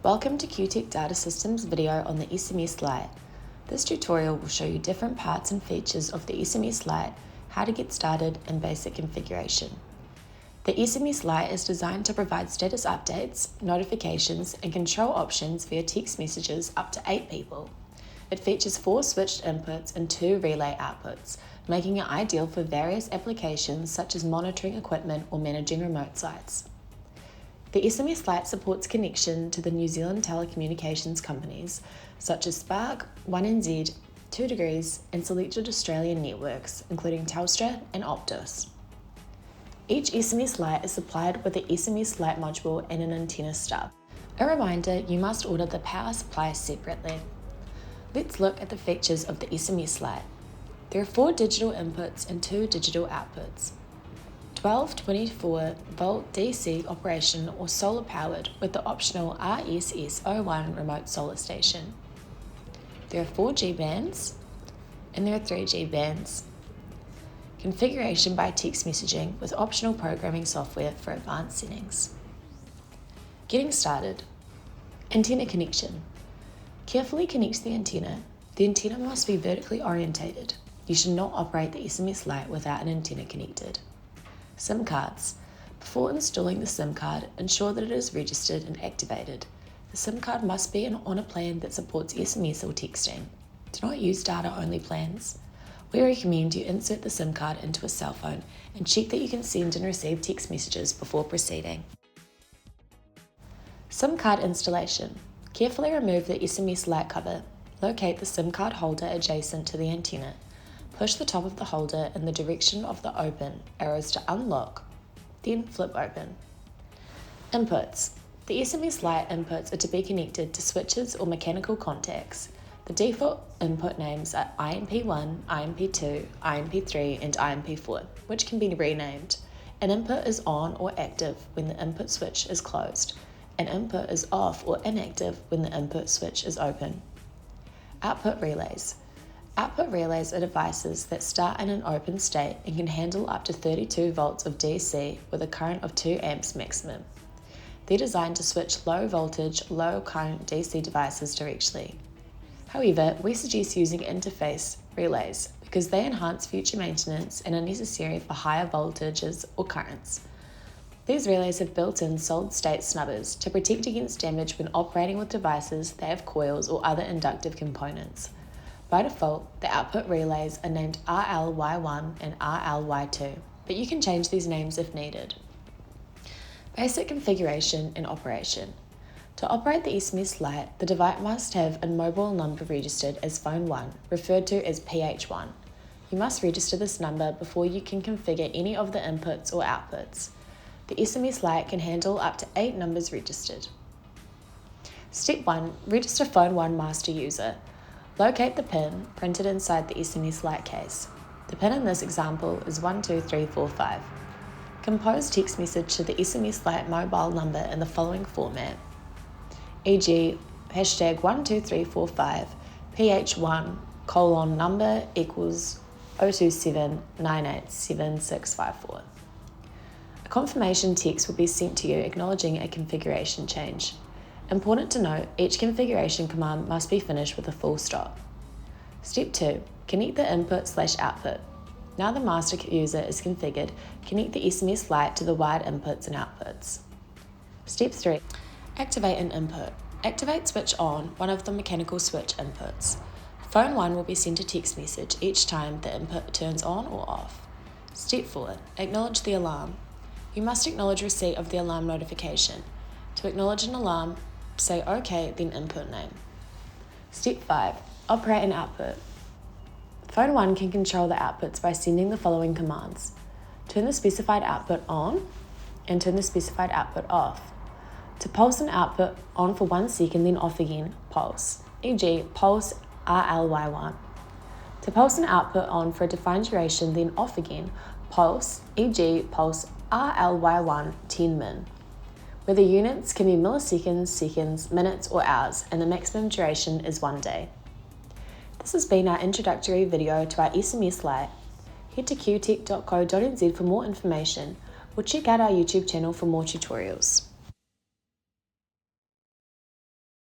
Welcome to QTech Data Systems video on the SMS Lite. This tutorial will show you different parts and features of the SMS Lite, how to get started, and basic configuration. The SMS Lite is designed to provide status updates, notifications, and control options via text messages up to 8 people. It features 4 switched inputs and 2 relay outputs, making it ideal for various applications such as monitoring equipment or managing remote sites. The SMS Lite supports connection to the New Zealand telecommunications companies such as Spark, 1NZ, 2 Degrees, and selected Australian networks including Telstra and Optus. Each SMS Lite is supplied with the SMS Lite module and an antenna stub. A reminder, you must order the power supply separately. Let's look at the features of the SMS Lite. There are 4 digital inputs and 2 digital outputs. 12-24 volt DC operation or solar powered with the optional RSS01 remote solar station. There are 4G bands and there are 3G bands. Configuration by text messaging with optional programming software for advanced settings. Getting started. Antenna connection. Carefully connect the antenna. The antenna must be vertically orientated. You should not operate the SMS Lite without an antenna connected. SIM cards. Before installing the SIM card, ensure that it is registered and activated. The SIM card must be on a plan that supports SMS or texting. Do not use data-only plans. We recommend you insert the SIM card into a cell phone and check that you can send and receive text messages before proceeding. SIM card installation. Carefully remove the SMS Lite cover. Locate the SIM card holder adjacent to the antenna. Push the top of the holder in the direction of the open arrows to unlock, then flip open. Inputs. The SMS Lite inputs are to be connected to switches or mechanical contacts. The default input names are IMP1, IMP2, IMP3, and IMP4, which can be renamed. An input is on or active when the input switch is closed. An input is off or inactive when the input switch is open. Output relays. Output relays are devices that start in an open state and can handle up to 32 volts of DC with a current of 2 amps maximum. They're designed to switch low voltage, low current DC devices directly. However, we suggest using interface relays because they enhance future maintenance and are necessary for higher voltages or currents. These relays have built-in solid-state snubbers to protect against damage when operating with devices that have coils or other inductive components. By default, the output relays are named RLY1 and RLY2, but you can change these names if needed. Basic configuration and operation. To operate the SMS Lite, the device must have a mobile number registered as phone 1, referred to as PH1. You must register this number before you can configure any of the inputs or outputs. The SMS Lite can handle up to 8 numbers registered. Step 1. Register phone 1 master user. Locate the PIN printed inside the SMS Lite case. The PIN in this example is 12345. Compose text message to the SMS Lite mobile number in the following format, e.g. #12345 PH1 : number equals 027 987 654. A confirmation text will be sent to you acknowledging a configuration change. Important to note, each configuration command must be finished with a full stop. Step 2. Connect the input/output. Now the master user is configured, connect the SMS Lite to the wired inputs and outputs. Step 3. Activate an input. Activate switch on one of the mechanical switch inputs. Phone 1 will be sent a text message each time the input turns on or off. Step 4. Acknowledge the alarm. You must acknowledge receipt of the alarm notification. To acknowledge an alarm, say OK, then input name. Step 5. Operate an output. Phone 1 can control the outputs by sending the following commands. Turn the specified output on and turn the specified output off. To pulse an output on for 1 second then off again, pulse, e.g. pulse RLY1. To pulse an output on for a defined duration then off again, pulse, e.g. pulse RLY1 10 min. Where the units can be milliseconds, seconds, minutes or hours and the maximum duration is 1 day. This has been our introductory video to our SMS Lite. Head to qtech.co.nz for more information or check out our YouTube channel for more tutorials.